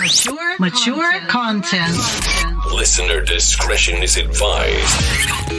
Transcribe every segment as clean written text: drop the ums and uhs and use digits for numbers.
Mature content. Listener discretion is advised.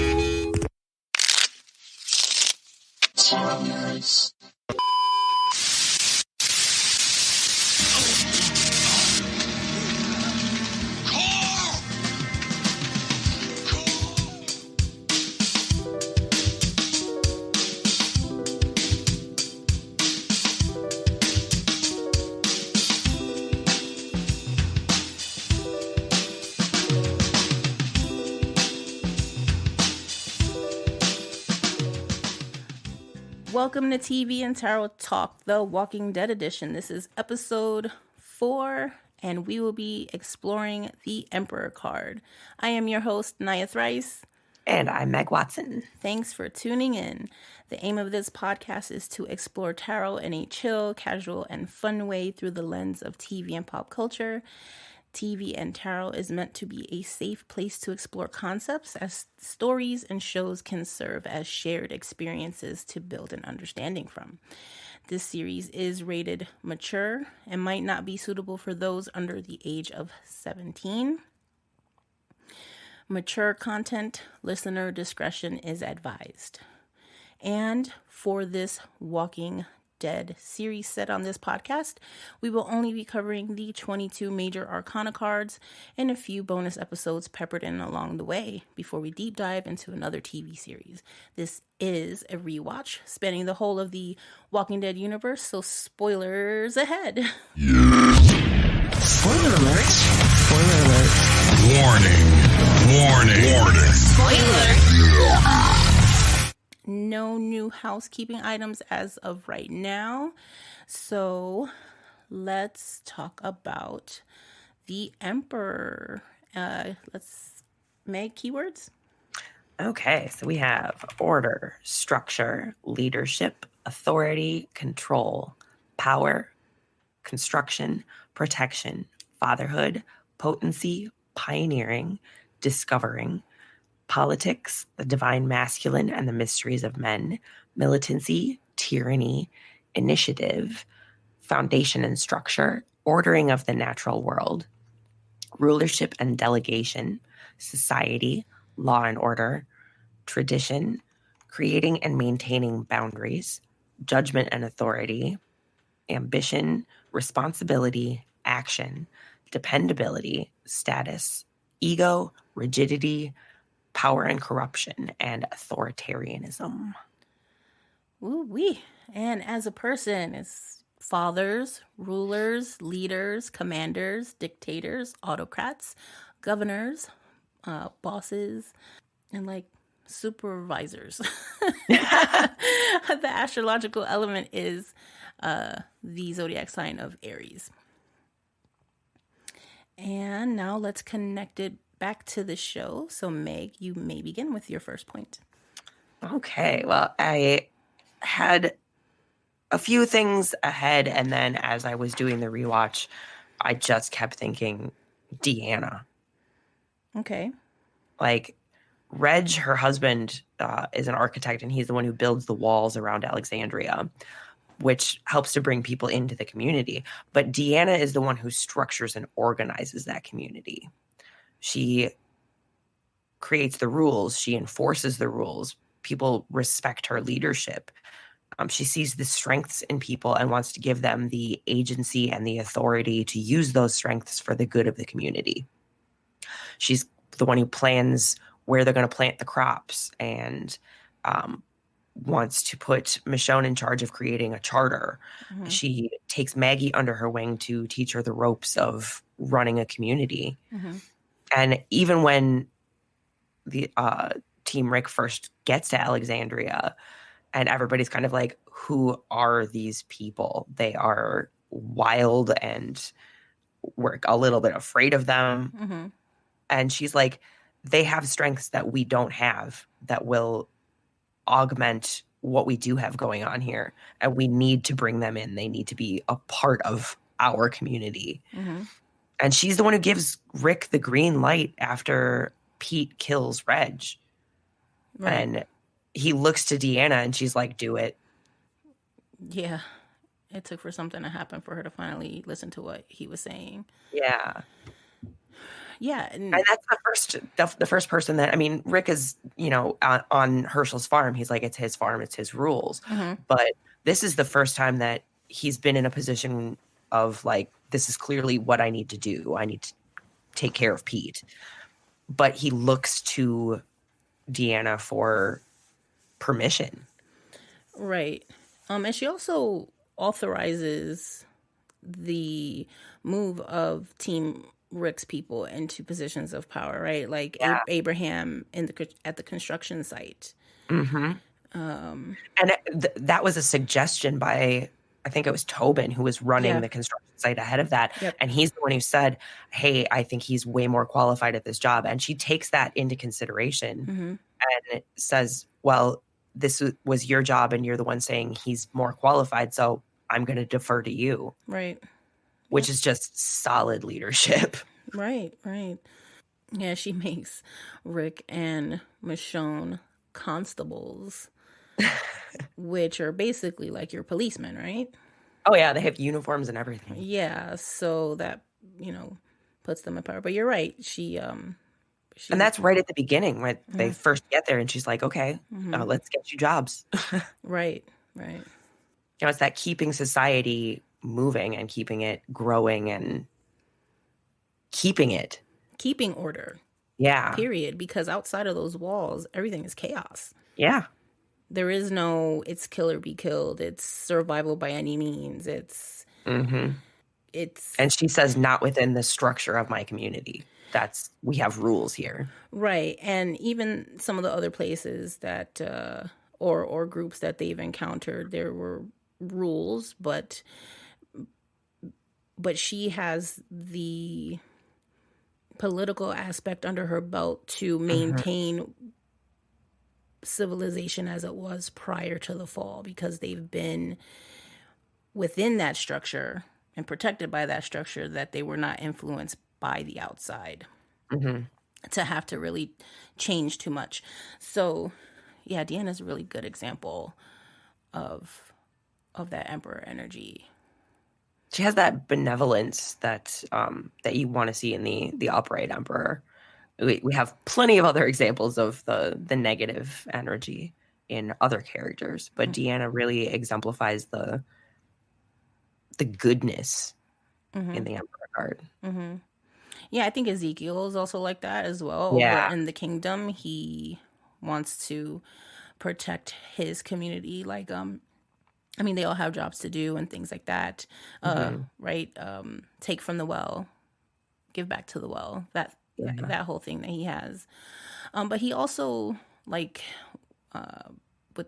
Welcome to TV and Tarot Talk, the Walking Dead edition. This is episode 4, and we will be exploring the Emperor card. I am your host, Naya Thryce. And I'm Meg Watson. Thanks for tuning in. The aim of this podcast is to explore tarot in a chill, casual, and fun way through the lens of TV and pop culture. TV and tarot is meant to be a safe place to explore concepts, as stories and shows can serve as shared experiences to build an understanding from. This series is rated mature and might not be suitable for those under the age of 17. Mature content, listener discretion is advised. And for this Walking Dead series set on this podcast, we will only be covering the 22 major arcana cards and a few bonus episodes peppered in along the way before we deep dive into another TV series. This is a rewatch spanning the whole of the Walking Dead universe, so spoilers ahead. Spoiler alert. Spoiler alert. Warning. Spoiler. No new housekeeping items as of right now. So let's talk about the Emperor. Let's make keywords. Okay, so we have order, structure, leadership, authority, control, power, construction, protection, fatherhood, potency, pioneering, discovering, politics, the divine masculine and the mysteries of men, militancy, tyranny, initiative, foundation and structure, ordering of the natural world, rulership and delegation, society, law and order, tradition, creating and maintaining boundaries, judgment and authority, ambition, responsibility, action, dependability, status, ego, rigidity, power and corruption, and authoritarianism. Ooh-wee. And as a person, it's fathers, rulers, leaders, commanders, dictators, autocrats, governors, bosses, and like supervisors. The astrological element is the zodiac sign of Aries. And now let's connect it back to the show. So Meg, you may begin with your first point. Okay, well, I had a few things ahead, and then as I was doing the rewatch, I just kept thinking Deanna. Okay. Like, Reg, her husband, is an architect, and he's the one who builds the walls around Alexandria, which helps to bring people into the community. But Deanna is the one who structures and organizes that community. She creates the rules. She enforces the rules. People respect her leadership. She sees the strengths in people and wants to give them the agency and the authority to use those strengths for the good of the community. She's the one who plans where they're going to plant the crops and wants to put Michonne in charge of creating a charter. Mm-hmm. She takes Maggie under her wing to teach her the ropes of running a community. Mm-hmm. And even when the Team Rick first gets to Alexandria and everybody's kind of like, who are these people? They are wild and we're a little bit afraid of them. Mm-hmm. And she's like, they have strengths that we don't have that will augment what we do have going on here. And we need to bring them in. They need to be a part of our community. Mm-hmm. And she's the one who gives Rick the green light after Pete kills Reg. Right. And he looks to Deanna and she's like, do it. Yeah. It took for something to happen for her to finally listen to what he was saying. Yeah. Yeah. And that's the first person that, I mean, Rick is, on Herschel's farm. He's like, it's his farm, it's his rules. But this is the first time that he's been in a position of like, this is clearly what I need to do. I need to take care of Pete. But he looks to Deanna for permission. Right. And she also authorizes the move of Team Rick's people into positions of power, right? Like Abraham at the construction site. And that was a suggestion by, I think it was Tobin, who was running the construction site ahead of that. Yep. And he's the one who said, hey, I think he's way more qualified at this job. And she takes that into consideration and says, well, this was your job and you're the one saying he's more qualified, so I'm going to defer to you. Right. Which is just solid leadership. Right. Yeah, she makes Rick and Michonne constables, which are basically like your policemen, right? Oh, yeah, they have uniforms and everything. Yeah, so that, puts them in power. But you're right. She and that's right at the beginning when they first get there, and she's like, okay, let's get you jobs. Right. It's that keeping society moving and keeping it growing and keeping order. Yeah. Period. Because outside of those walls, everything is chaos. Yeah. There is no, it's kill or be killed. It's survival by any means. It's. And she says, not within the structure of my community. We have rules here. Right. And even some of the other places that, or groups that they've encountered, there were rules, but she has the political aspect under her belt to maintain civilization as it was prior to the fall, because they've been within that structure and protected by that structure, that they were not influenced by the outside to have to really change too much. So yeah, Deanna's a really good example of that emperor energy. She has that benevolence that you want to see in the upright emperor. We have plenty of other examples of the negative energy in other characters, but Deanna really exemplifies the goodness in the emperor card. Yeah, I think Ezekiel is also like that as well. Yeah. Over in the kingdom, he wants to protect his community. Like, they all have jobs to do and things like that, right? Take from the well, give back to the well. That whole thing that he has. But he also, with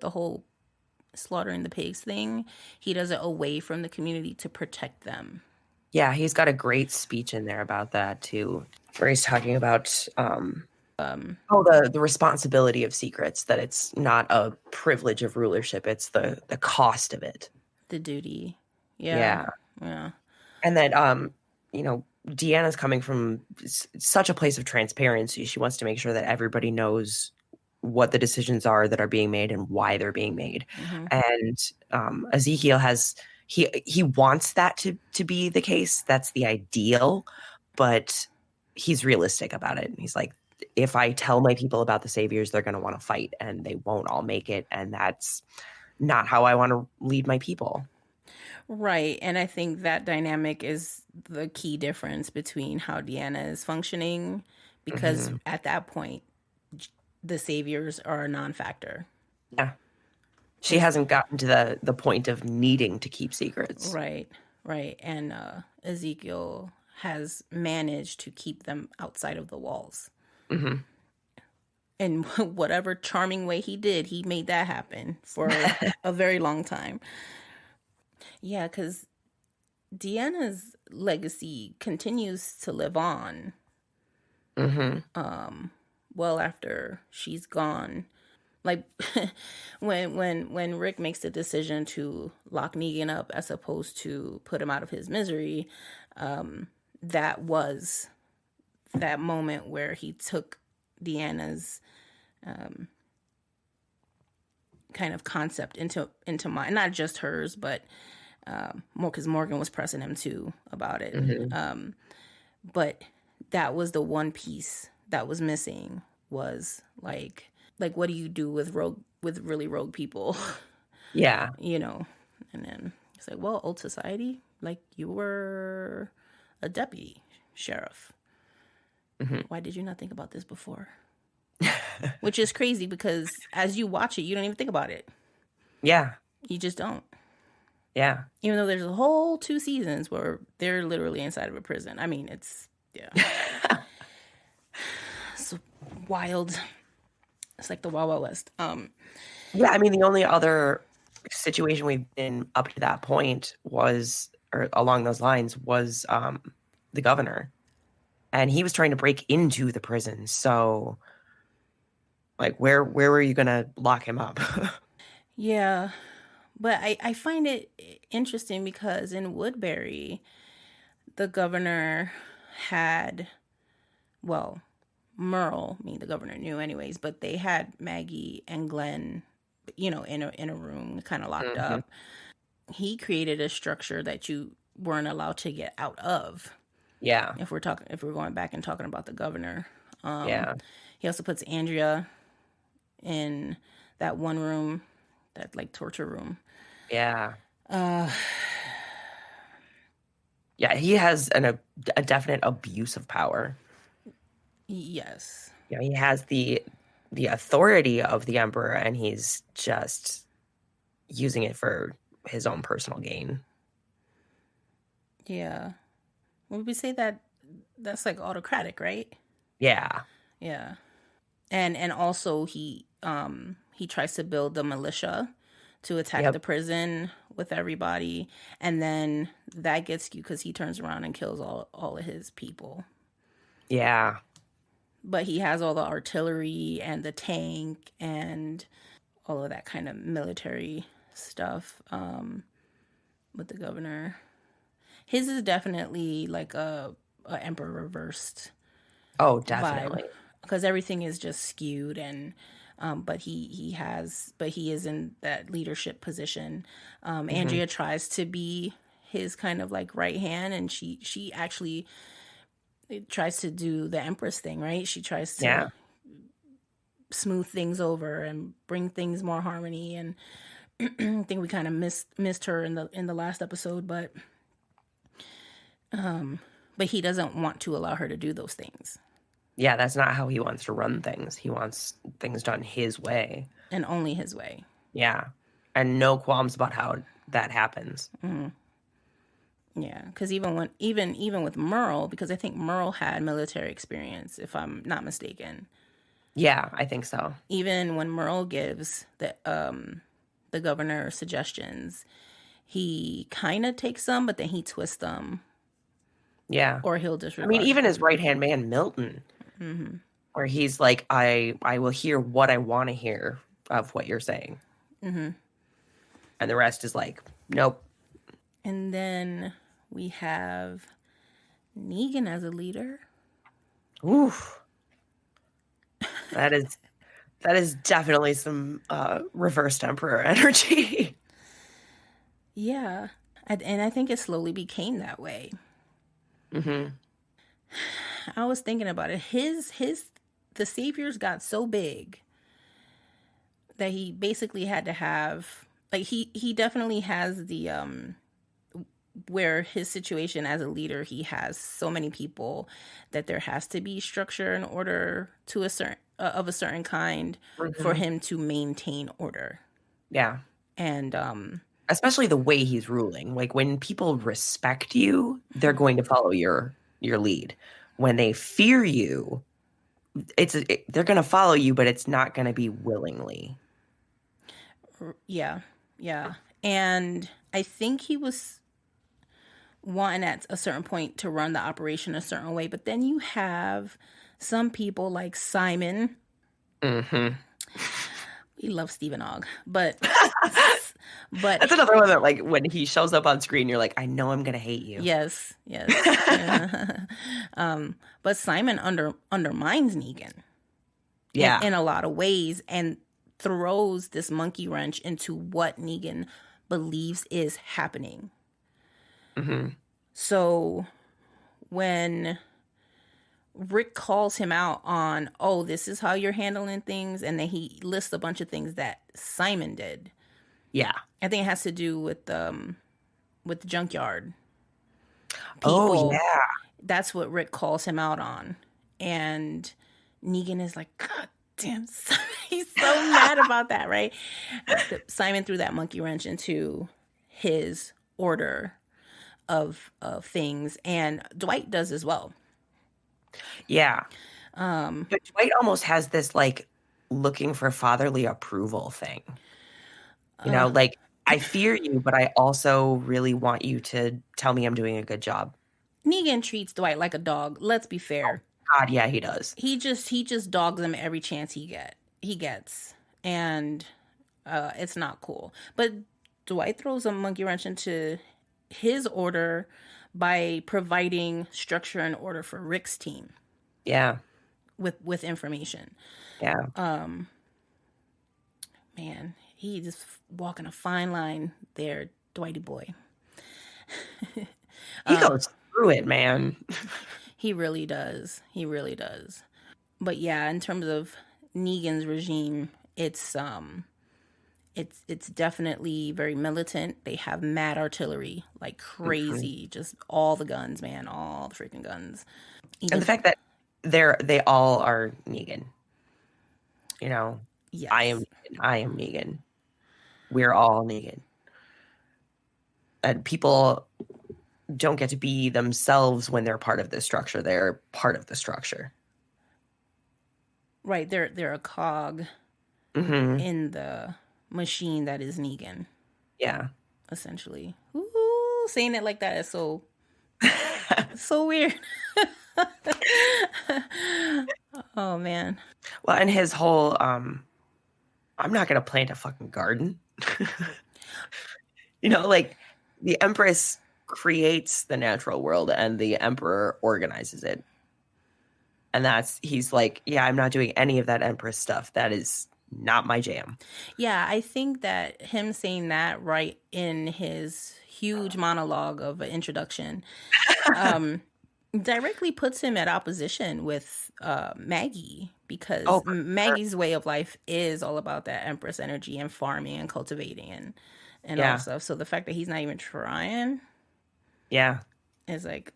the whole slaughtering the pigs thing, he does it away from the community to protect them. Yeah, he's got a great speech in there about that too, where he's talking about the responsibility of secrets, that it's not a privilege of rulership, it's the cost of it. The duty. Yeah. And that, Deanna's coming from such a place of transparency. She wants to make sure that everybody knows what the decisions are that are being made and why they're being made. And Ezekiel he wants that to be the case. That's the ideal, but he's realistic about it. He's like, if I tell my people about the saviors, they're going to want to fight and they won't all make it. And that's not how I want to lead my people. Right. And I think that dynamic is the key difference between how Deanna is functioning, because at that point, the saviors are a non-factor. Yeah. She hasn't gotten to the point of needing to keep secrets. Right. And Ezekiel has managed to keep them outside of the walls. In whatever charming way he did, he made that happen for a very long time. Yeah, because Deanna's legacy continues to live on. Well after she's gone. Like when Rick makes the decision to lock Negan up as opposed to put him out of his misery, that was that moment where he took Deanna's kind of concept into mind, not just hers, but more because Morgan was pressing him too about it. Mm-hmm. But that was the one piece that was missing, was like what do you do with really rogue people? Yeah. You know. And then it's like, well, old society, like, you were a deputy sheriff. Mm-hmm. Why did you not think about this before? Which is crazy, because as you watch it, you don't even think about it. Yeah. You just don't. Yeah. Even though there's a whole 2 seasons where they're literally inside of a prison. I mean, it's, yeah. It's wild. It's like the Wild Wild West. Yeah, I mean, the only other situation we've been up to that point was, or along those lines, was the governor. And he was trying to break into the prison. So, like, where were you going to lock him up? Yeah. But I find it interesting because in Woodbury, the governor had, well, Merle, the governor knew anyways, but they had Maggie and Glenn, in a room, kind of locked Mm-hmm. up. He created a structure that you weren't allowed to get out of. Yeah. If we're going back and talking about the governor. Yeah. He also puts Andrea in that one room, that like torture room. Yeah. Yeah, he has a definite abuse of power. Yes. You know, he has the authority of the emperor, and he's just using it for his own personal gain. Yeah. Would we say that that's like autocratic, right? Yeah. Yeah. And also he tries to build the militia to attack the prison with everybody, and then that gets skewed because he turns around and kills all of his people. Yeah. But he has all the artillery and the tank and all of that kind of military stuff with the governor. His is definitely like a emperor reversed. Oh, definitely. Because everything is just skewed, and but he is in that leadership position. Andrea tries to be his kind of like right hand, and she actually tries to do the empress thing, right? She tries to smooth things over and bring things more harmony, and I think we kind of missed her in the last episode, but he doesn't want to allow her to do those things. Yeah, that's not how he wants to run things. He wants things done his way. And only his way. Yeah. And no qualms about how that happens. Mm-hmm. Yeah, because even with Merle, because I think Merle had military experience, if I'm not mistaken. Yeah, I think so. Even when Merle gives the governor suggestions, he kind of takes them, but then he twists them. Yeah. Or he'll disregard. I mean, even his right-hand man, Milton, where he's like, I will hear what I want to hear of what you're saying. Mm-hmm. And the rest is like, nope. And then we have Negan as a leader. Oof. That is definitely some reversed emperor energy. Yeah. And I think it slowly became that way. Mm-hmm. I was thinking about it. The saviors got so big that he basically had to have, like, he definitely has the where his situation as a leader, he has so many people that there has to be structure and order to a certain kind for him to maintain order. Yeah. And especially the way he's ruling. Like, when people respect you, they're going to follow your lead. When they fear you, they're going to follow you, but it's not going to be willingly. Yeah. And I think he was wanting at a certain point to run the operation a certain way, but then you have some people like Simon. Mm-hmm. We love Stephen Ogg, but that's another one that, like, when he shows up on screen, you're like, I know I'm gonna hate you. Yes. Yeah. But Simon undermines Negan. Yeah. In a lot of ways, and throws this monkey wrench into what Negan believes is happening. Mm-hmm. So when Rick calls him out on, oh, this is how you're handling things, and then he lists a bunch of things that Simon did. Yeah. I think it has to do with the junkyard Oh, people. yeah. That's what Rick calls him out on. And Negan is like, God damn, he's so mad about that, right? Simon threw that monkey wrench into his order of things, and Dwight does as well. Yeah. But Dwight almost has this like looking for fatherly approval thing. You know, like I fear you, but I also really want you to tell me I'm doing a good job. Negan treats Dwight like a dog. Let's be fair. God, yeah, he does. He just dogs him every chance he gets, and it's not cool. But Dwight throws a monkey wrench into his order by providing structure and order for Rick's team. Yeah. With information. Yeah. Man, he just walking a fine line there, Dwighty boy. He goes through it, man. He really does. But yeah, in terms of Negan's regime, it's definitely very militant. They have mad artillery, like crazy, just all the guns, man, all the freaking guns. And the fact that they all are Negan. You know, yes. I am Negan. We're all Negan. And people don't get to be themselves when they're part of the structure. They're part of the structure. Right, they're a cog in the machine that is Negan. Yeah. Essentially. Ooh, saying it like that is so so weird. Oh man. Well, and his whole I'm not gonna plant a fucking garden. You know, like the Empress creates the natural world and the Emperor organizes it. And he's like, yeah, I'm not doing any of that Empress stuff. That is not my jam. Yeah, I think that him saying that right in his huge monologue of an introduction directly puts him at opposition with Maggie, because Maggie's way of life is all about that Empress energy and farming and cultivating and all stuff. So the fact that he's not even trying, is like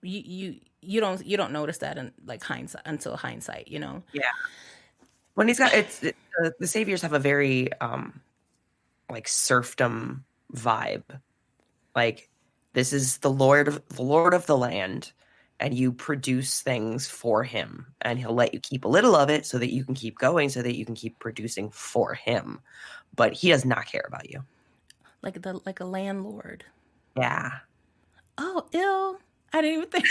you don't notice that in like hindsight, until hindsight, you know. Yeah. When he's got the saviors have a very like serfdom vibe. Like, this is the lord of the land, and you produce things for him, and he'll let you keep a little of it so that you can keep going, so that you can keep producing for him. But he does not care about you. Like a landlord. Yeah. Oh, ill. I didn't even think.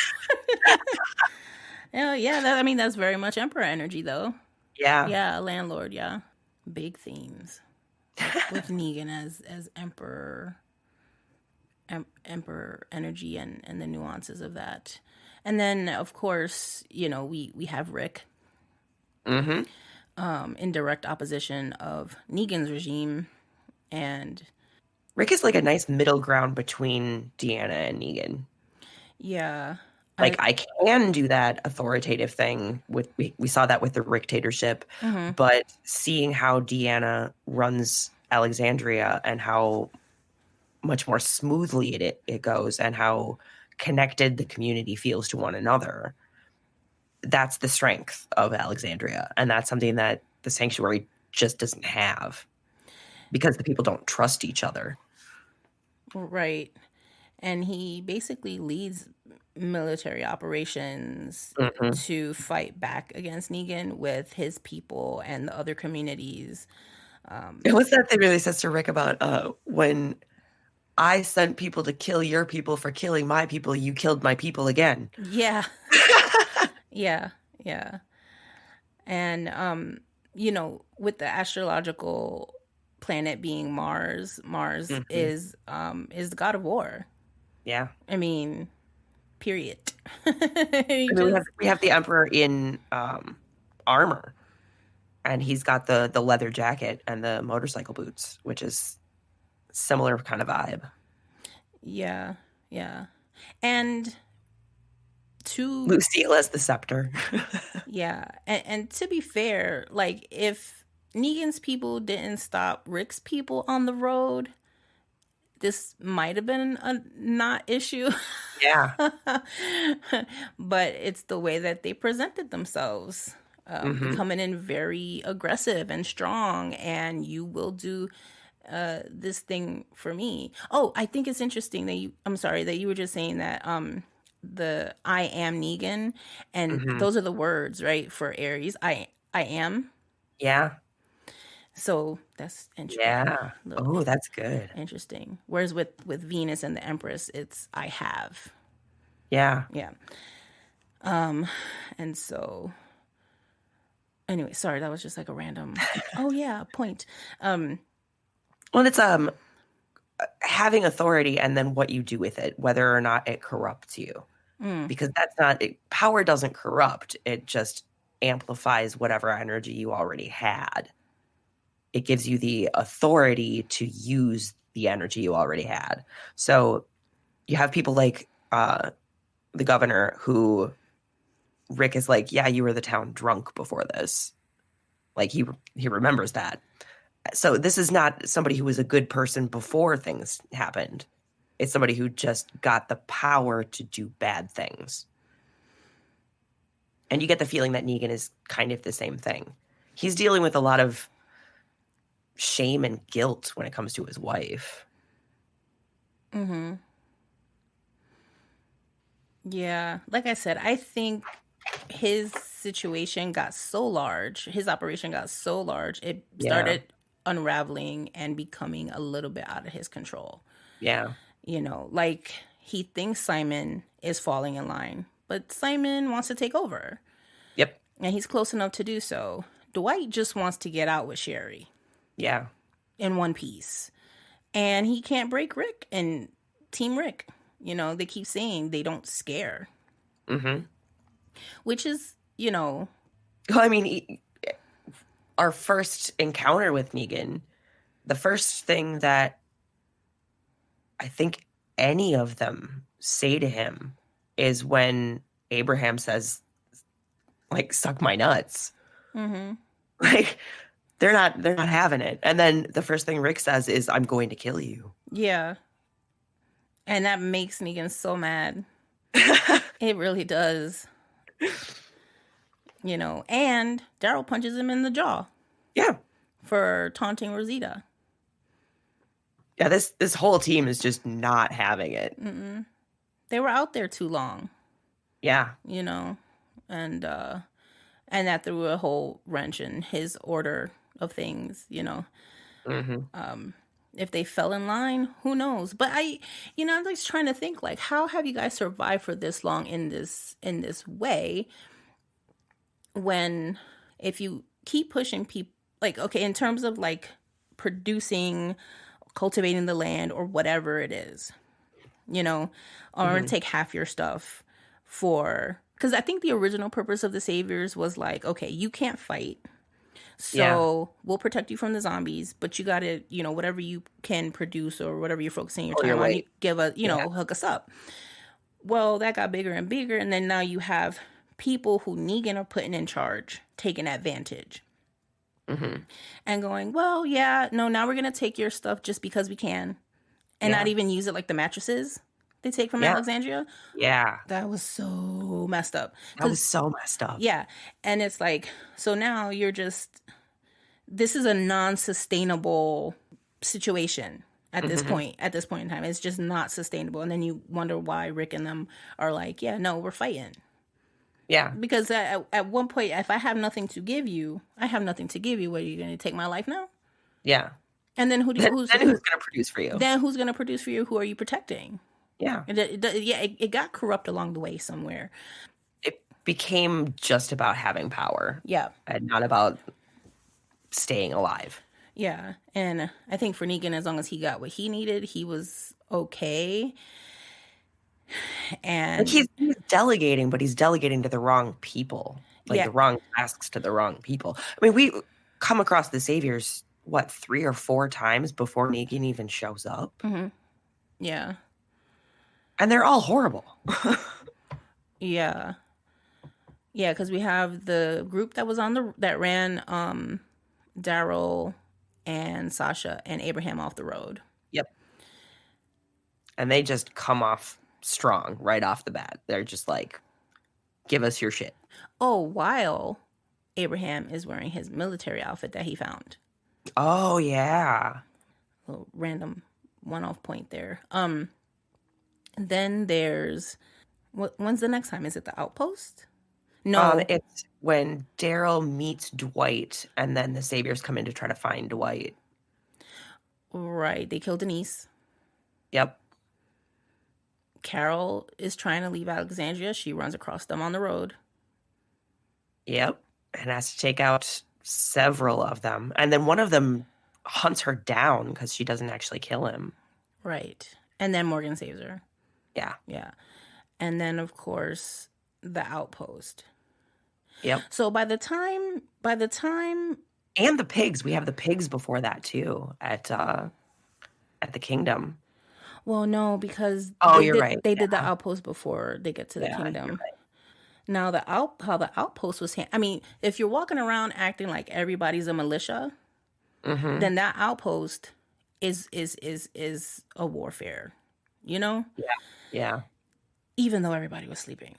Yeah, that's very much Emperor energy, though. Yeah. Yeah, a landlord, yeah. Big themes. With Negan as Emperor energy and the nuances of that. And then, of course, you know, we have Rick. In direct opposition of Negan's regime. And Rick is like a nice middle ground between Deanna and Negan. Yeah. Like, I can do that authoritative thing we saw that with the Ricktatorship, but seeing how Deanna runs Alexandria and how much more smoothly it goes, and how connected the community feels to one another, that's the strength of Alexandria, and that's something that the Sanctuary just doesn't have, because the people don't trust each other. Right. And he basically leads military operations to fight back against Negan with his people and the other communities. What's that thing really says to Rick about when I sent people to kill your people for killing my people, you killed my people again? Yeah. Yeah. And you know, with the astrological planet being Mars is the god of war. Yeah. I mean, period. We have the Emperor in armor, and he's got the leather jacket and the motorcycle boots, which is similar kind of vibe. Yeah. Yeah. And to Lucille as the scepter. yeah, and to be fair, like if Negan's people didn't stop Rick's people on the road, this might have been a not issue. Yeah. But it's the way that they presented themselves, coming in very aggressive and strong, and you will do this thing for me. Oh, I think it's interesting that I'm sorry, that you were just saying that the I am Negan, and those are the words, right, for Aries. I am. Yeah. So that's interesting. Yeah. Oh, that's good. Interesting. Whereas with Venus and the Empress, it's I have. Yeah. Yeah. And so anyway, sorry, that was just like a random oh yeah, point. Well, it's having authority and then what you do with it, whether or not it corrupts you. Because that's not power doesn't corrupt. It just amplifies whatever energy you already had. It gives you the authority to use the energy you already had. So you have people like the governor, who Rick is like, yeah, you were the town drunk before this. Like he remembers that. So this is not somebody who was a good person before things happened. It's somebody who just got the power to do bad things. And you get the feeling that Negan is kind of the same thing. He's dealing with a lot of shame and guilt when it comes to his wife. Yeah, like I said, I think his situation got so large, his operation got so large, it started unraveling and becoming a little bit out of his control. Yeah. You know, like he thinks Simon is falling in line, but Simon wants to take over. Yep. And he's close enough to do so. Dwight just wants to get out with Sherry. Yeah. In one piece. And he can't break Rick and Team Rick. You know, they keep saying they don't scare. Which is, you know. Well, I mean, our first encounter with Negan, the first thing that I think any of them say to him is when Abraham says, like, suck my nuts. Like, they're not having it. And then the first thing Rick says is, I'm going to kill you. Yeah. And that makes Negan so mad. It really does. You know, and Daryl punches him in the jaw. Yeah. For taunting Rosita. Yeah, this whole team is just not having it. They were out there too long. Yeah. You know, and that threw a whole wrench in his order of things, you know. If they fell in line, who knows? But I'm just trying to think, like, how have you guys survived for this long in this way? When if you keep pushing people, like, okay, in terms of like producing, cultivating the land or whatever it is, you know, or take half your stuff because I think the original purpose of the Saviors was like, okay, you can't fight. So we'll protect you from the zombies, but you got to, you know, whatever you can produce or whatever you're focusing your time on, you give us, you know, hook us up. Well, that got bigger and bigger. And then now you have people who Negan are putting in charge, taking advantage. And going, well, yeah, no, now we're going to take your stuff just because we can. And not even use it, like the mattresses they take from Alexandria. Yeah. That was so messed up. That was so messed up. Yeah. And it's like, so now you're just, this is a non-sustainable situation at this point in time. It's just not sustainable. And then you wonder why Rick and them are like, yeah, no, we're fighting. Yeah. Because at one point, if I have nothing to give you, I have nothing to give you. What, are you going to take my life now? Yeah. And then who's going to produce for you? Then who's going to produce for you? Who are you protecting? Yeah. It got corrupt along the way somewhere. It became just about having power. Yeah. And not about staying alive. Yeah. And I think for Negan, as long as he got what he needed, he was okay. And like he's delegating, but he's delegating to the wrong people. Like the wrong tasks to the wrong people. I mean, we come across the Saviors, 3 or 4 times before Negan even shows up? Yeah. And they're all horrible. Yeah. Yeah, because we have the group that was on that ran Daryl and Sasha and Abraham off the road. Yep. And they just come off strong right off the bat. They're just like, give us your shit. Oh, while Abraham is wearing his military outfit that he found. Oh, yeah. A little random one-off point there. Then there's when's the next time? Is it the outpost? No. It's when Daryl meets Dwight and then the Saviors come in to try to find Dwight. Right. They kill Denise. Yep. Carol is trying to leave Alexandria. She runs across them on the road. Yep. And has to take out several of them. And then one of them hunts her down because she doesn't actually kill him. Right. And then Morgan saves her. Yeah. Yeah. And then, of course, the outpost. Yep. So by the time and the pigs, we have the pigs before that too at the kingdom. Well, no, because you're right. They did the outpost before they get to the kingdom. You're right. Now how the outpost was I mean, if you're walking around acting like everybody's a militia, then that outpost is a warfare, you know? Yeah. Yeah. Even though everybody was sleeping.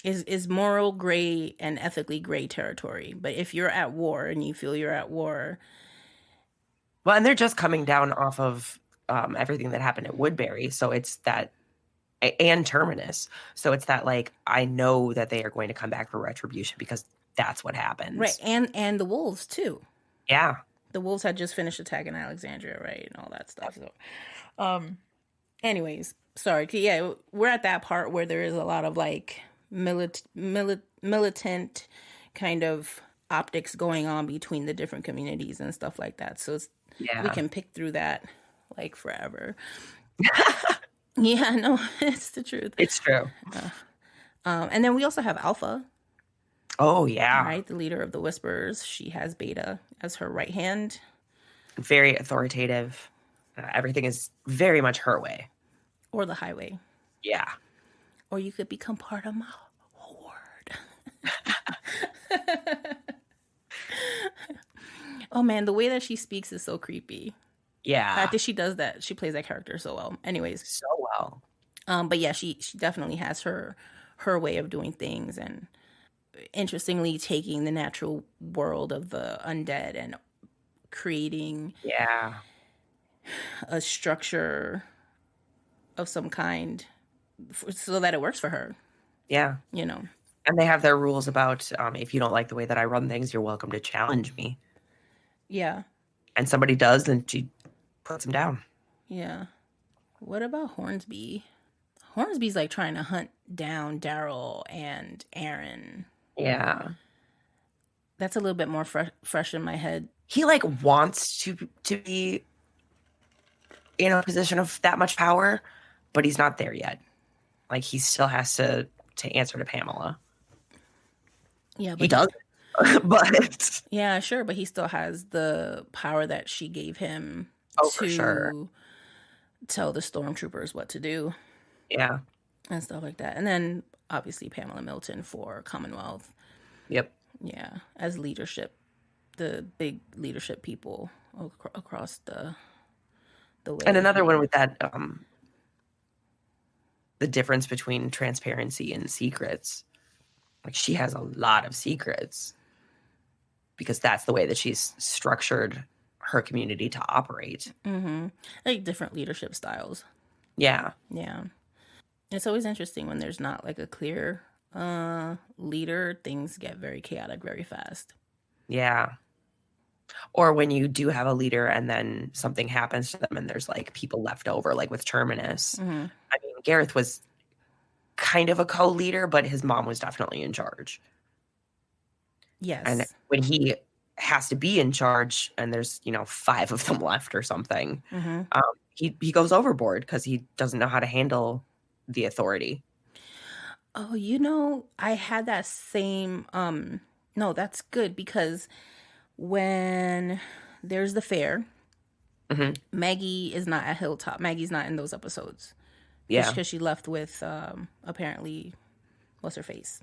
Is moral gray and ethically gray territory. But if you're at war and you feel you're at war. Well, and they're just coming down off of everything that happened at Woodbury. So it's that, and Terminus. So it's that, like, I know that they are going to come back for retribution because that's what happens. Right. And the wolves too. Yeah. The wolves had just finished attacking Alexandria, right? And all that stuff. So, anyways, sorry. Yeah, we're at that part where there is a lot of like militant kind of optics going on between the different communities and stuff like that. So we can pick through that like forever. Yeah, no, it's the truth. It's true. And then we also have Alpha. Oh, yeah. Right, the leader of the Whisperers. She has Beta as her right hand. Very authoritative. Everything is very much her way. Or the highway. Yeah. Or you could become part of my horde. Oh, man, the way that she speaks is so creepy. Yeah. I think she does that. She plays that character so well. Anyways. So well. But yeah, she definitely has her way of doing things, and interestingly taking the natural world of the undead and creating a structure of some kind so that it works for her. Yeah. You know. And they have their rules about if you don't like the way that I run things, you're welcome to challenge me. Yeah. And somebody does, and she puts them down. Yeah. What about Hornsby? Hornsby's like trying to hunt down Daryl and Aaron. Yeah. That's a little bit more fresh in my head. He like wants to be in a position of that much power, but he's not there yet. Like he still has to answer to Pamela. Yeah, but he does. But yeah, sure, but he still has the power that she gave him for sure. Tell the stormtroopers what to do. Yeah. And stuff like that. And then obviously Pamela Milton for Commonwealth. Yep. Yeah, as leadership, the big leadership people across the way. And another one with that the difference between transparency and secrets. Like she has a lot of secrets because that's the way that she's structured her community to operate. Mm-hmm. Like different leadership styles. Yeah. Yeah. It's always interesting when there's not like a clear leader. Things get very chaotic very fast. Yeah. Or when you do have a leader and then something happens to them and there's like people left over, like with Terminus. Mm-hmm. I mean, Gareth was kind of a co-leader, but his mom was definitely in charge. Yes. And when he has to be in charge and there's, 5 of them left or something, mm-hmm. He goes overboard because he doesn't know how to handle the authority. Oh, I had that same, no, that's good because when there's the fair, mm-hmm. Maggie is not at Hilltop. Maggie's not in those episodes. Yeah. Because she left with, apparently, what's her face?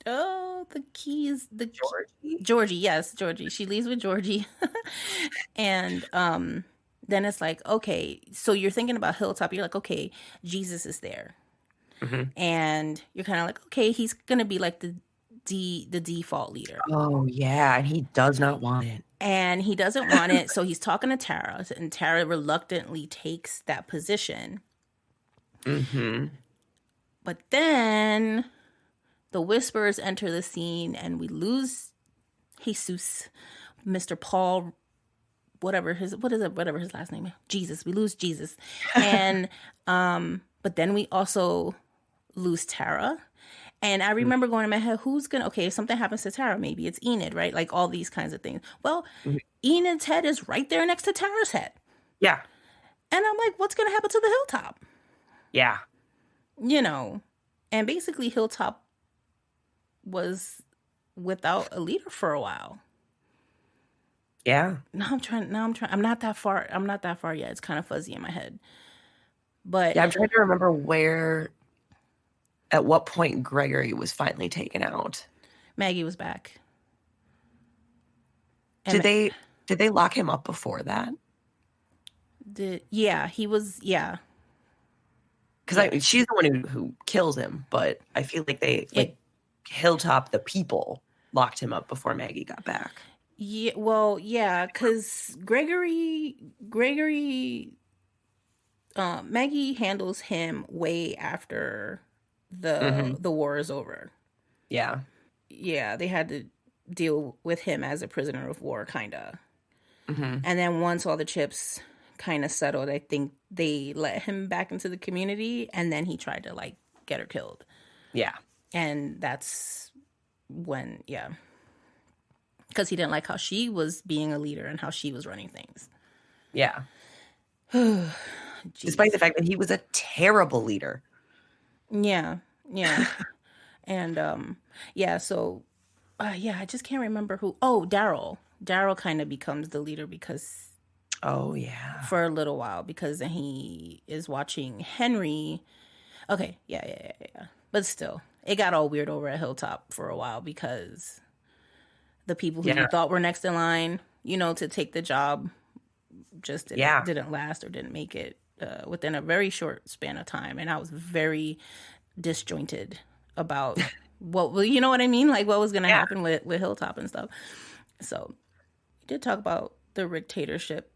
Oh, the keys. Georgie, yes, Georgie. She leaves with Georgie. And then it's like, okay, so you're thinking about Hilltop. You're like, okay, Jesus is there. And you're kind of like, okay, he's going to be like the default leader. Oh, yeah. And he does not want it. And he doesn't want it. So he's talking to Tara, and Tara reluctantly takes that position. But then the Whisperers enter the scene, and we lose Jesus, Mr. Paul, whatever his last name is. Jesus. We lose Jesus. And but then we also lose Tara. And I remember going in my head, if something happens to Tara, maybe it's Enid, right? Like all these kinds of things. Well, Enid's head is right there next to Tara's head. Yeah. And I'm like, what's going to happen to the Hilltop? Yeah. And basically Hilltop was without a leader for a while. Yeah. I'm not that far yet. It's kind of fuzzy in my head. But yeah, I'm trying to remember at what point Gregory was finally taken out. Maggie was back. Did they lock him up before that? He was, yeah. Because she's the one who kills him, but I feel like Hilltop, the people, locked him up before Maggie got back. Yeah, well, yeah, because Gregory, Maggie handles him way after the war is over. Yeah. Yeah, they had to deal with him as a prisoner of war, kind of. And then once all the chips kind of settled, I think they let him back into the community, and then he tried to, like, get her killed. Yeah. And that's when, because he didn't like how she was being a leader and how she was running things. Yeah. Despite the fact that he was a terrible leader. Yeah. And, so, I just can't remember who. Oh, Daryl. Daryl kind of becomes the leader because... Oh, yeah. For a little while, because he is watching Henry. Okay, yeah. But still, it got all weird over at Hilltop for a while because the people who you thought were next in line, to take the job just didn't last or didn't make it within a very short span of time. And I was very disjointed about you know what I mean? Like what was going to happen with Hilltop and stuff. So we did talk about the dictatorship,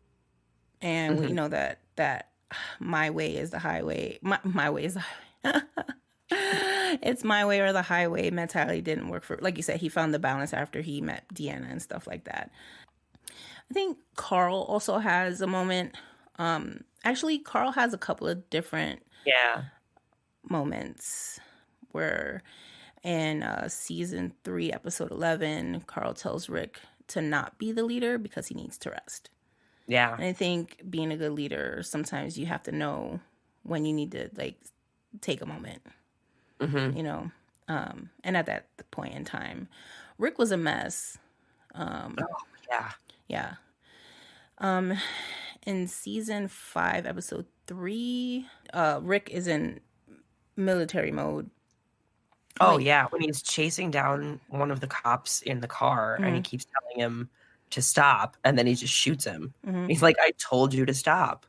and we know that my way is the highway. My way is the highway. It's my way or the highway mentality didn't work for, like you said, he found the balance after he met Deanna and stuff like that. I think Carl also has a moment. Actually, Carl has a couple of different moments where in season 3, episode 11, Carl tells Rick to not be the leader because he needs to rest. Yeah. And I think being a good leader, sometimes you have to know when you need to, like, take a moment, and at that point in time, Rick was a mess. In season 5, episode 3, Rick is in military mode. Oh, yeah. When he's chasing down one of the cops in the car and he keeps telling him to stop, and then he just shoots him. He's like, I told you to stop.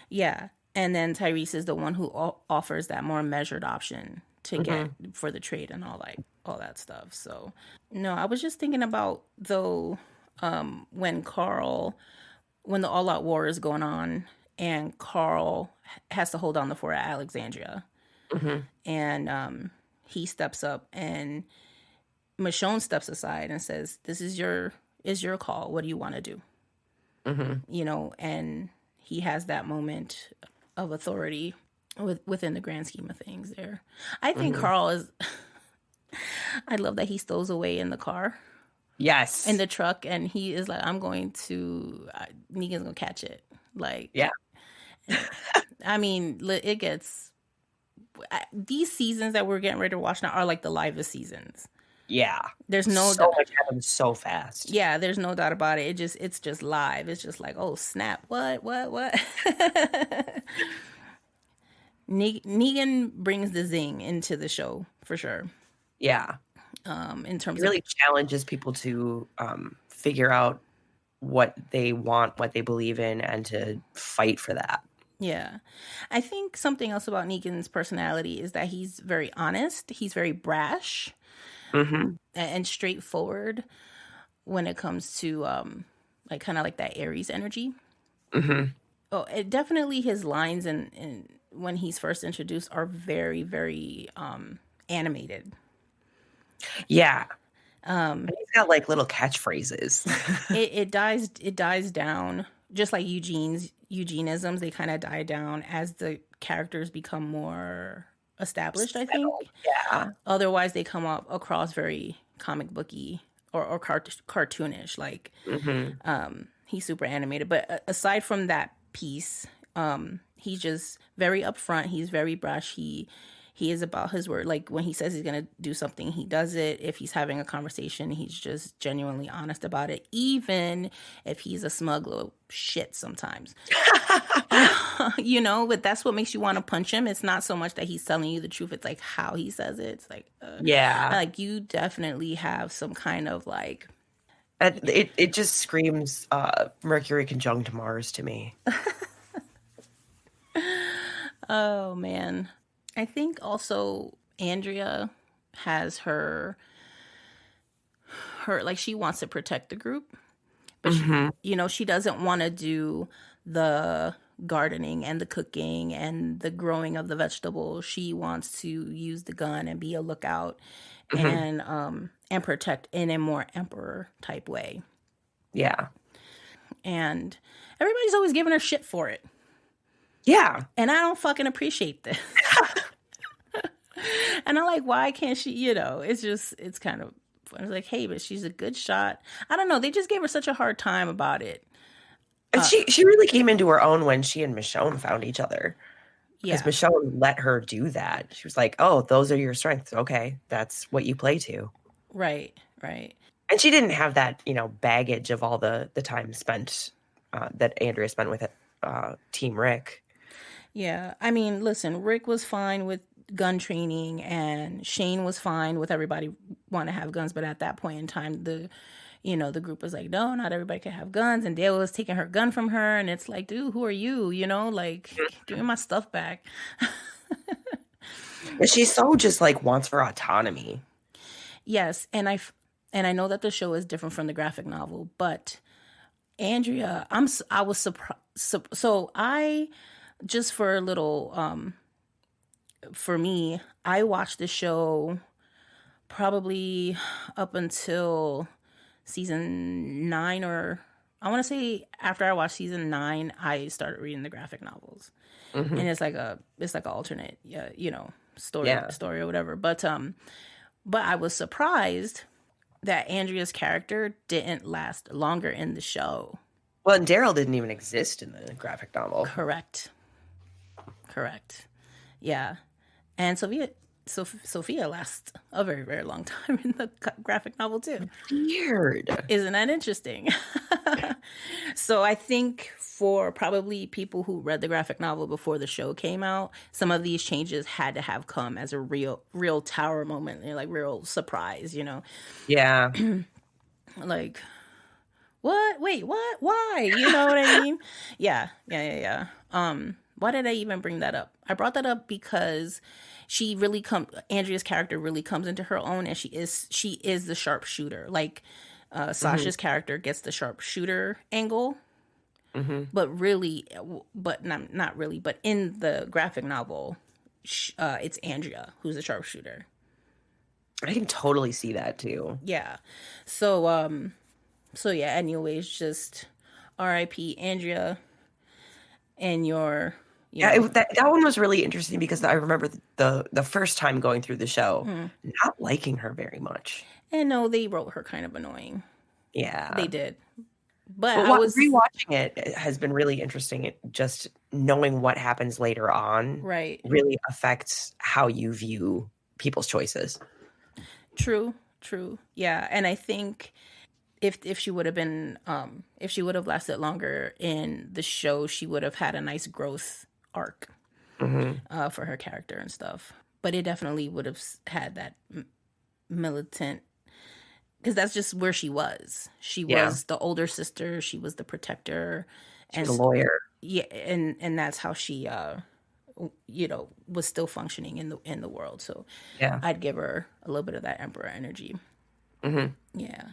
Yeah. And then Thryce is the one who offers that more measured option to get for the trade and all that stuff. So, no, I was just thinking about, though, when the all-out war is going on and Carl has to hold down the fort at Alexandria. And he steps up and Michonne steps aside and says, this is your call. What do you want to do? And he has that moment of authority within the grand scheme of things there. I think Carl is... I love that he stows away in the car. Yes. In the truck, and he is like, I'm going to... Negan's going to catch it. Like... Yeah. I mean, it gets... These seasons that we're getting ready to watch now are like the livest seasons. Yeah. There's no so much happens so fast. Yeah, there's no doubt about it. It's just live. It's just like, oh snap, what? Negan brings the zing into the show for sure. Yeah. In terms it really challenges people to figure out what they want, what they believe in, and to fight for that. Yeah. I think something else about Negan's personality is that he's very honest. He's very brash and straightforward when it comes to like kind of like that Aries energy. Oh, it definitely his lines and when he's first introduced are very, very animated. Yeah. And he's got like little catchphrases. it dies down just like Eugenisms. They kind of die down as the characters become more established, I think. Yeah. Otherwise, they come up across very comic booky or cartoonish. Like he's super animated. But aside from that piece, he's just very upfront. He's very brash. He is about his word. Like when he says he's going to do something, he does it. If he's having a conversation, he's just genuinely honest about it, even if he's a smug little shit sometimes. You know, but that's what makes you want to punch him. It's not so much that he's telling you the truth. It's like how he says it. It's like, like you definitely have some kind of like. It just screams Mercury conjunct Mars to me. Oh, man. I think also Andrea has her like she wants to protect the group, but she doesn't want to do the gardening and the cooking and the growing of the vegetables. She wants to use the gun and be a lookout and protect in a more emperor type way. Yeah. And everybody's always giving her shit for it. Yeah. And I don't fucking appreciate this. And I'm like, why can't she, it's kind of, I was like, hey, but she's a good shot. I don't know. They just gave her such a hard time about it. And she really came into her own when she and Michonne found each other. Yeah. Because Michonne let her do that. She was like, oh, those are your strengths. Okay. That's what you play to. Right. And she didn't have that, baggage of all the time spent that Andrea spent with Team Rick. Yeah. I mean, listen, Rick was fine with gun training and Shane was fine with everybody want to have guns. But at that point in time, the group was like, no, not everybody can have guns. And Dale was taking her gun from her. And it's like, dude, who are you? Like, give me my stuff back. But she so just like wants her autonomy. Yes. And I know that the show is different from the graphic novel, but Andrea, I was surprised. So I, just for a little, for me, I watched the show probably up until season 9, or I want to say after I watched season 9, I started reading the graphic novels, and it's like a alternate, story or whatever. But I was surprised that Andrea's character didn't last longer in the show. Well, and Daryl didn't even exist in the graphic novel. Correct. Yeah. And Sophia lasts a very, very long time in the graphic novel too. Weird. Isn't that interesting? So I think for probably people who read the graphic novel before the show came out, some of these changes had to have come as a real tower moment, like real surprise, Yeah. Like, what? Wait, what? Why? You know what I mean? Yeah. Why did I even bring that up? I brought that up because Andrea's character really comes into her own, and she is the sharpshooter. Like Sasha's character gets the sharpshooter angle, but not really. But in the graphic novel, it's Andrea who's the sharpshooter. I can totally see that too. Yeah. So yeah. Anyways, just R.I.P. Andrea, and your. That one was really interesting because I remember the first time going through the show, not liking her very much. And no, they wrote her kind of annoying. Yeah, they did. But rewatching it has been really interesting. Just knowing what happens later on, right, really affects how you view people's choices. True. True. Yeah, and I think if she would have been if she would have lasted longer in the show, she would have had a nice growth arc for her character and stuff. But it definitely would have had that militant, because that's just where she was. She Yeah. was the older sister. She was the protector, She's a lawyer. yeah, and that's how she was still functioning in the world. So Yeah. I'd give her a little bit of that emperor energy. Yeah.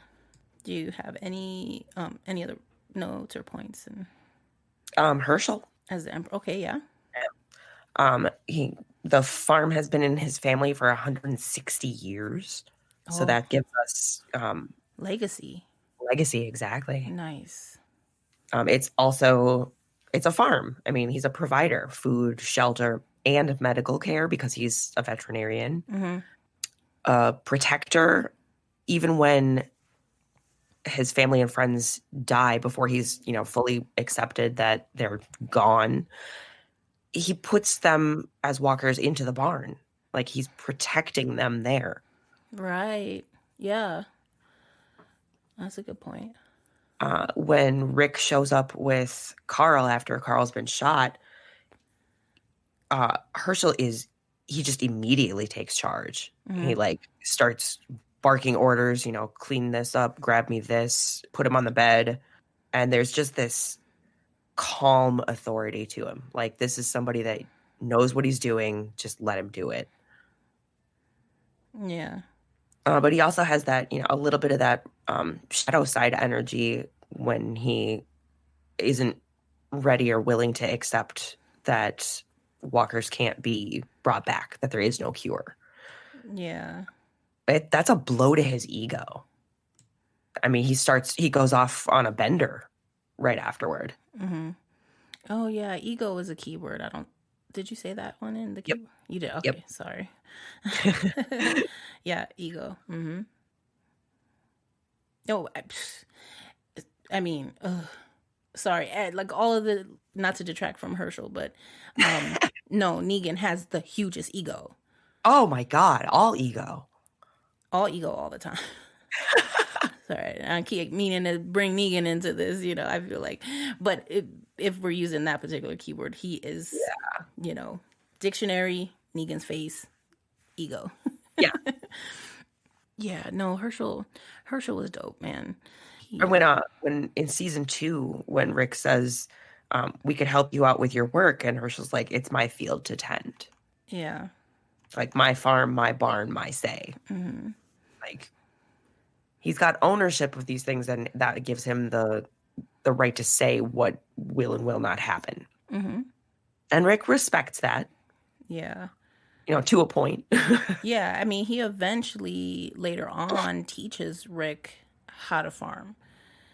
Do you have any other notes or points? And Herschel. as the emperor, okay, yeah. The farm has been in his family for 160 years. So that gives us Legacy. legacy, exactly. Nice. It's a farm. I mean, he's a provider, food, shelter, and medical care because he's a veterinarian. A protector, even when his family and friends die before he's, fully accepted that they're gone, he puts them as walkers into the barn. Like, he's protecting them there. Right. Yeah. That's a good point. When Rick shows up with Carl after Carl's been shot, Herschel he just immediately takes charge. He starts barking orders, clean this up, grab me this, put him on the bed. And there's just this calm authority to him. Like, this is somebody that knows what he's doing. Just let him do it. Yeah. But he also has that, a little bit of that shadow side energy when he isn't ready or willing to accept that walkers can't be brought back, that there is no cure. Yeah. That's a blow to his ego. I mean, he goes off on a bender right afterward. Oh yeah, ego is a keyword. Did you say that one in the key? You did. Okay, Yep. Sorry. Yeah, ego. No, I mean, sorry. Like all of the, not to detract from Herschel, but no, Negan has the hugest ego. Oh my God, all ego. All ego all the time. Sorry, I keep meaning to bring Negan into this, I feel like. But if we're using that particular keyword, he is, dictionary, Negan's face, ego. Yeah. Yeah, no, Herschel was dope, man. When in season 2, when Rick says, we could help you out with your work, and Herschel's like, it's my field to tend. Yeah. Like, my farm, my barn, my say. Like, he's got ownership of these things, and that gives him the right to say what will and will not happen. And Rick respects that. Yeah. To a point. Yeah, I mean, he eventually later on teaches Rick how to farm.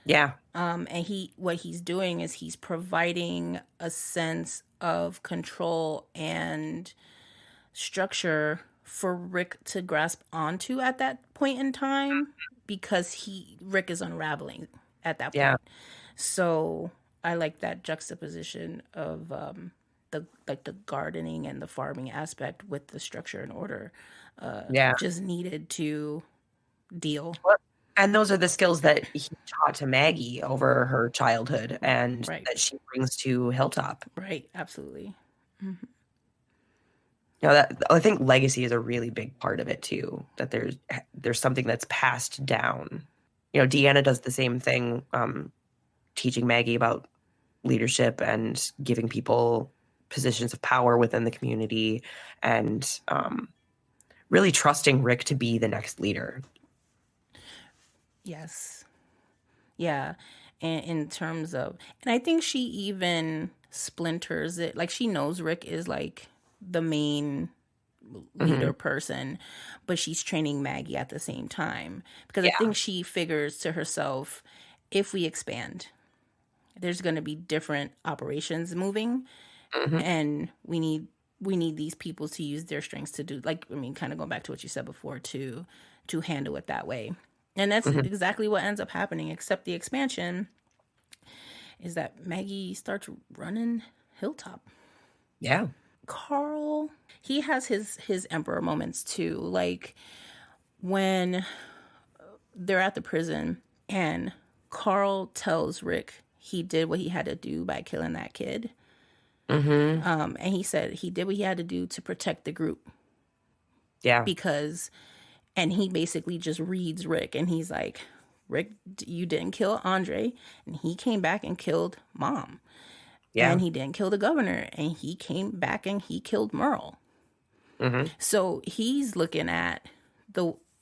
Yeah. And what he's doing is he's providing a sense of control and structure for Rick to grasp onto at that point in time, because Rick is unraveling at that point. Yeah. So I like that juxtaposition of the gardening and the farming aspect with the structure and order. Just needed to deal. And those are the skills that he taught to Maggie over her childhood, and that she brings to Hilltop. Right, absolutely. I think legacy is a really big part of it too. That there's something that's passed down. Deanna does the same thing, teaching Maggie about leadership and giving people positions of power within the community, and really trusting Rick to be the next leader. Yes. Yeah. And in terms of, and I think she even splinters it. Like, she knows Rick is like the main leader person, but she's training Maggie at the same time, because I think she figures to herself, if we expand, there's going to be different operations moving, and we need these people to use their strengths to do, kind of going back to what you said before, to handle it that way. And that's exactly what ends up happening, except the expansion is that Maggie starts running Hilltop. Yeah. Carl, he has his emperor moments too. Like, when they're at the prison, and Carl tells Rick he did what he had to do by killing that kid. And he said he did what he had to do to protect the group. Yeah. Because, and he basically just reads Rick, and he's like, Rick, you didn't kill Andre, and he came back and killed Mom. Yeah. And he didn't kill the governor, and he came back and he killed Merle. So he's looking at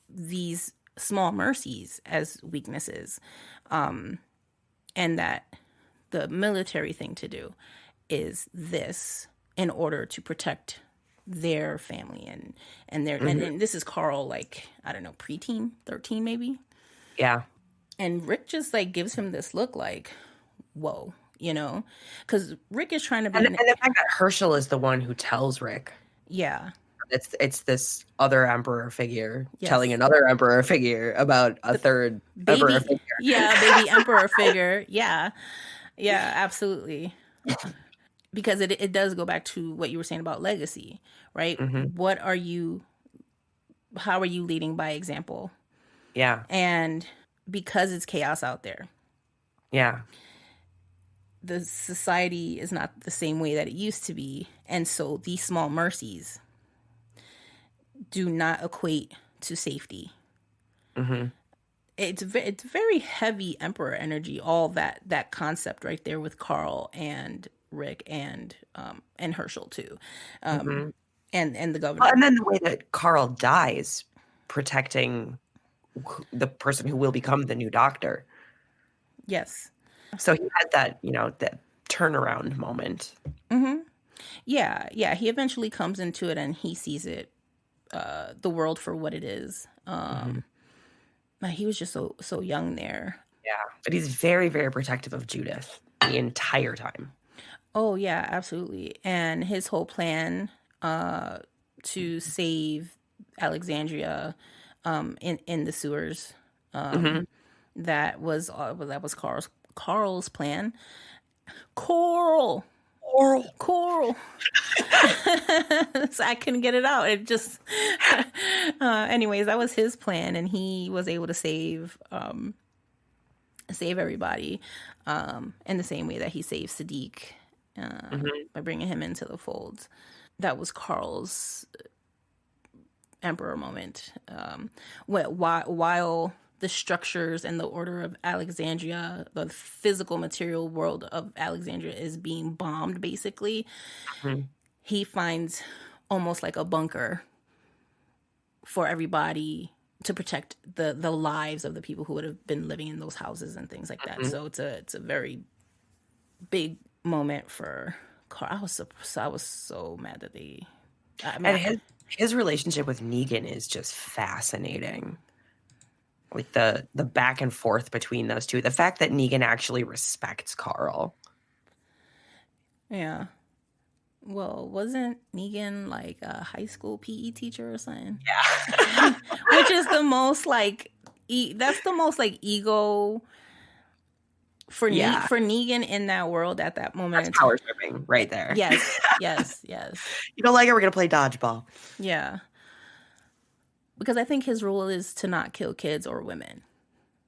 these small mercies as weaknesses, and that the military thing to do is this in order to protect their family and their and this is Carl, like, I don't know, preteen, 13 maybe. Yeah. And Rick just like gives him this look like, whoa, you know, because Rick is trying to be And the fact that Herschel is the one who tells Rick. Yeah. It's this other emperor figure Yes. telling another emperor figure about a third emperor figure. Yeah, baby emperor figure. Yeah. Yeah, absolutely. Because it does go back to what you were saying about legacy, right? How are you leading by example? Yeah. And because it's chaos out there. Yeah. The society is not the same way that it used to be. And so these small mercies do not equate to safety. It's very heavy emperor energy, all that concept right there with Carl and Rick and Herschel too. And the governor. And then the way that Carl dies protecting the person who will become the new doctor. Yes. So he had that, that turnaround moment. Yeah. He eventually comes into it and he sees it, the world for what it is. But he was just so young there. Yeah. But he's very, very protective of Judith the entire time. Oh, yeah, absolutely. And his whole plan to save Alexandria in the sewers, that was Carl's plan. Coral. So I couldn't get it out. It just, anyways, that was his plan, and he was able to save everybody in the same way that he saved Sadiq by bringing him into the fold. That was Carl's emperor moment. While the structures and the order of Alexandria, the physical material world of Alexandria is being bombed, basically, he finds almost like a bunker for everybody to protect the lives of the people who would have been living in those houses and things like that. So it's a very big moment for Carl. I was so mad that they. And his relationship with Negan is just fascinating. Like the back and forth between those two. The fact that Negan actually respects Carl. Yeah. Well, wasn't Negan like a high school PE teacher or something? Yeah. Which is the most like that's the most like ego for Negan in that world at that moment. That's power tripping right there. Yes. You don't like it? We're gonna play dodgeball. Yeah. Because I think his rule is to not kill kids or women.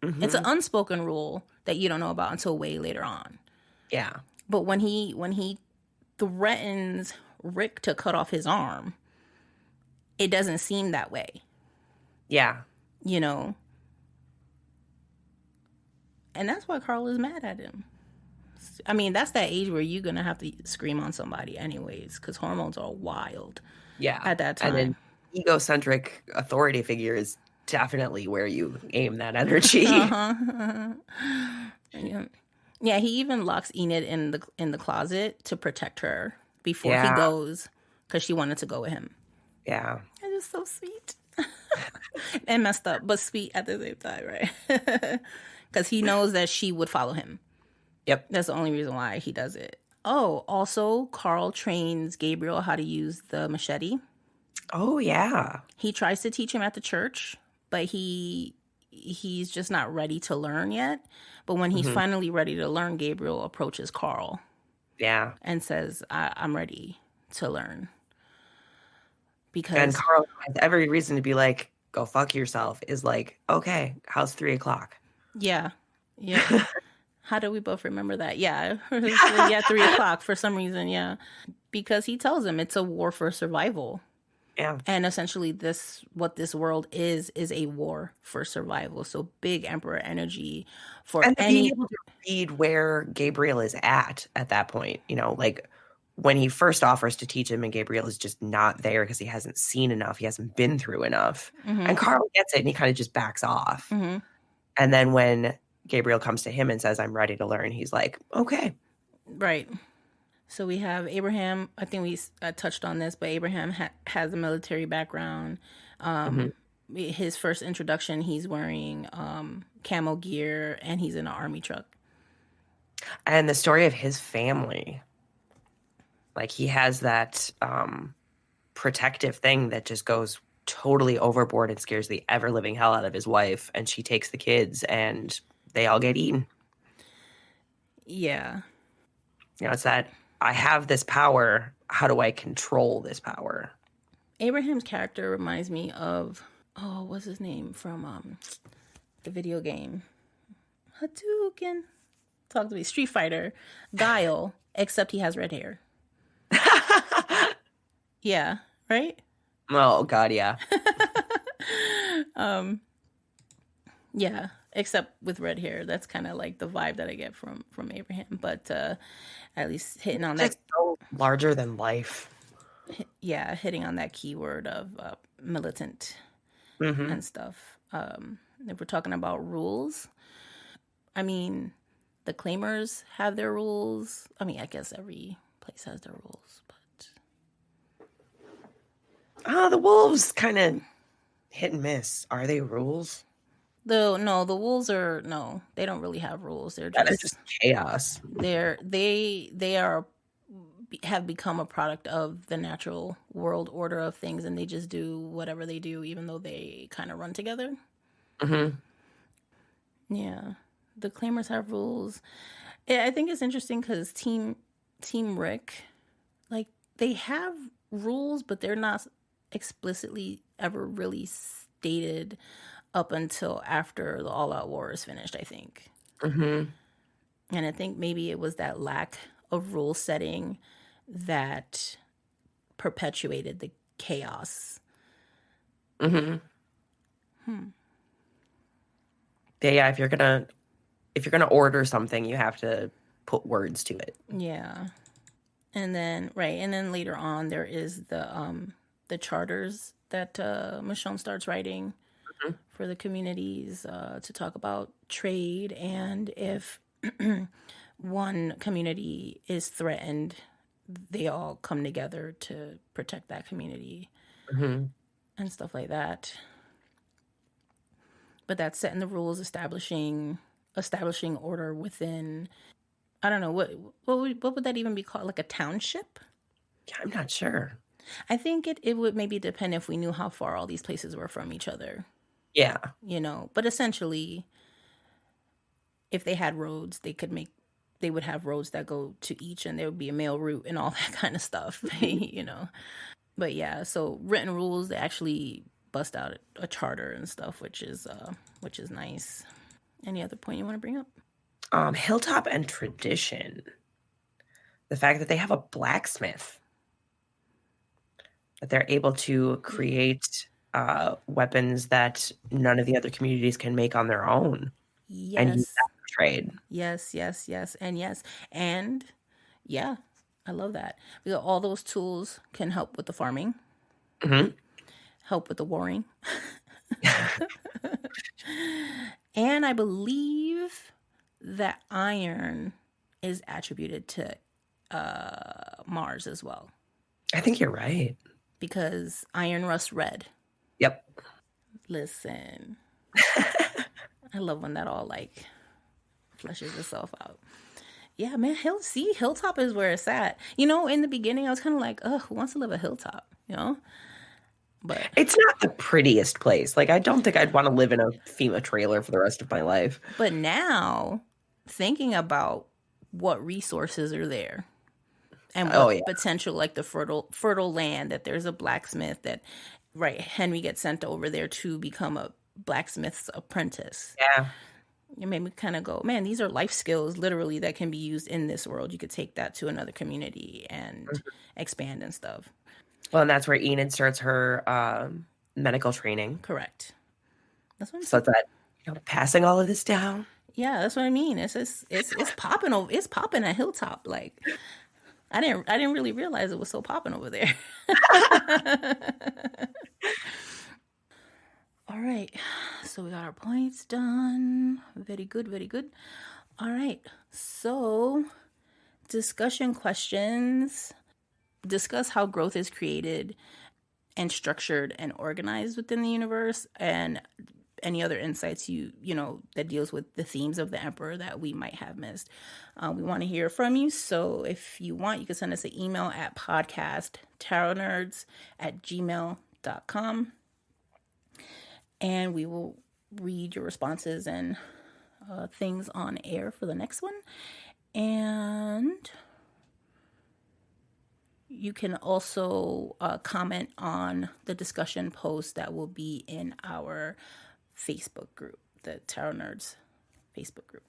It's an unspoken rule that you don't know about until way later on. Yeah. But when he threatens Rick to cut off his arm, it doesn't seem that way. Yeah. You know? And that's why Carl is mad at him. I mean, that's that age where you're going to have to scream on somebody anyways, because hormones are wild. Yeah. At that time. And then egocentric authority figure is definitely where you aim that energy. Yeah, he even locks Enid in the closet to protect her before he goes, because she wanted to go with him. Yeah. It is so sweet. And messed up, but sweet at the same time, right? Because he knows that she would follow him. Yep. That's the only reason why he does it. Oh, also, Carl trains Gabriel how to use the machete. Oh, yeah. He tries to teach him at the church, but he's just not ready to learn yet. But when he's finally ready to learn, Gabriel approaches Carl. Yeah. And says, I'm ready to learn. Because and Carl has every reason to be like, go fuck yourself is like, okay, how's 3:00? Yeah. Yeah. How do we both remember that? Yeah. Yeah, 3:00 for some reason. Yeah. Because he tells him it's a war for survival. Yeah. And essentially what this world is a war for survival. So big emperor energy for And any being able to read where Gabriel is at that point, like when he first offers to teach him and Gabriel is just not there because he hasn't seen enough, he hasn't been through enough. And Carl gets it and he kind of just backs off. Mhm. And then when Gabriel comes to him and says, I'm ready to learn, he's like, okay. Right. So we have Abraham. I think we touched on this, but Abraham has a military background. His first introduction, he's wearing camo gear and he's in an army truck. And the story of his family, like he has that protective thing that just goes totally overboard and scares the ever-living hell out of his wife, and she takes the kids and they all get eaten. Yeah. It's that I have this power. How do I control this power? Abraham's character reminds me of, what's his name from the video game? Hadouken. Talk to me. Street Fighter. Guile, except he has red hair. Yeah, right? Oh, God, yeah. Yeah, except with red hair. That's kind of like the vibe that I get from Abraham. But at least hitting on that. Just so larger than life. Yeah, hitting on that keyword of militant and stuff. If we're talking about rules, I mean, the Claimers have their rules. I mean, I guess every place has their rules, but the wolves kind of hit and miss. Are they rules? the wolves are they don't really have rules. They're just chaos. They have become a product of the natural world order of things, and they just do whatever they do, even though they kind of run together. Yeah, the Claimers have rules. I think it's interesting because Team Rick, like, they have rules, but they're not explicitly ever really stated up until after the all-out war is finished, I think. And I think maybe it was that lack of rule setting that perpetuated the chaos. Yeah, if you're gonna order something, you have to put words to it. Yeah. And then later on there is the charters that Michonne starts writing for the communities to talk about trade, and if one community is threatened, they all come together to protect that community and stuff like that. But that's setting the rules, establishing order within. I don't know what would that even be called? Like a township? Yeah, I'm not sure. I think it would maybe depend if we knew how far all these places were from each other. Yeah. But essentially, if they had roads, they would have roads that go to each, and there would be a mail route and all that kind of stuff, But yeah, so written rules, they actually bust out a charter and stuff, which is nice. Any other point you want to bring up? Hilltop and tradition. The fact that they have a blacksmith, that they're able to create weapons that none of the other communities can make on their own. Yes. And use that for trade. Yes. And yeah, I love that. Because all those tools can help with the farming. Help with the warring. And I believe that iron is attributed to Mars as well. I think you're right. Because iron rusts red. Yep. Listen. I love when that all fleshes itself out. Yeah, man, Hilltop is where it's at. In the beginning I was kind of like, who wants to live a hilltop? But it's not the prettiest place. Like, I don't think I'd want to live in a FEMA trailer for the rest of my life. But now, thinking about what resources are there and what potential, like the fertile land, that there's a blacksmith, that Right. Henry gets sent over there to become a blacksmith's apprentice. Yeah. It made me kind of go, man, these are life skills literally that can be used in this world. You could take that to another community and expand and stuff. Well, and that's where Enid starts her medical training. Correct. That's what I'm So saying. that passing all of this down. Yeah, that's what I mean. It's popping over. It's popping at Hilltop. Like I didn't really realize it was so popping over there. All right, so we got our points done. Very good, very good. All right, so discussion questions. Discuss how growth is created and structured and organized within the universe, and any other insights you know that deals with the themes of the Emperor that we might have missed. We want to hear from you, so if you want, you can send us an email at podcasttarotnerds@gmail.com. And we will read your responses and things on air for the next one. And you can also comment on the discussion post that will be in our Facebook group, the Tarot Nerds Facebook group.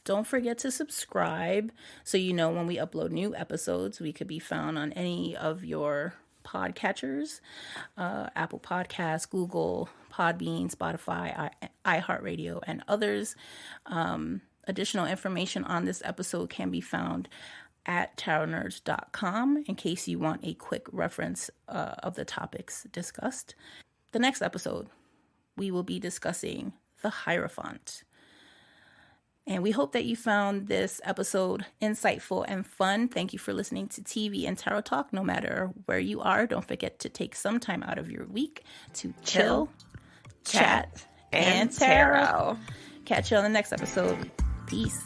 Don't forget to subscribe so you know when we upload new episodes. We could be found on any of your podcatchers, Apple Podcasts, Google, Podbean, Spotify, iHeartRadio, and others. Additional information on this episode can be found at tarotnerds.com in case you want a quick reference of the topics discussed. The next episode, we will be discussing the Hierophant. And we hope that you found this episode insightful and fun. Thank you for listening to TV and Tarot Talk. No matter where you are, don't forget to take some time out of your week to chill, chat, and tarot. Catch you on the next episode. Peace.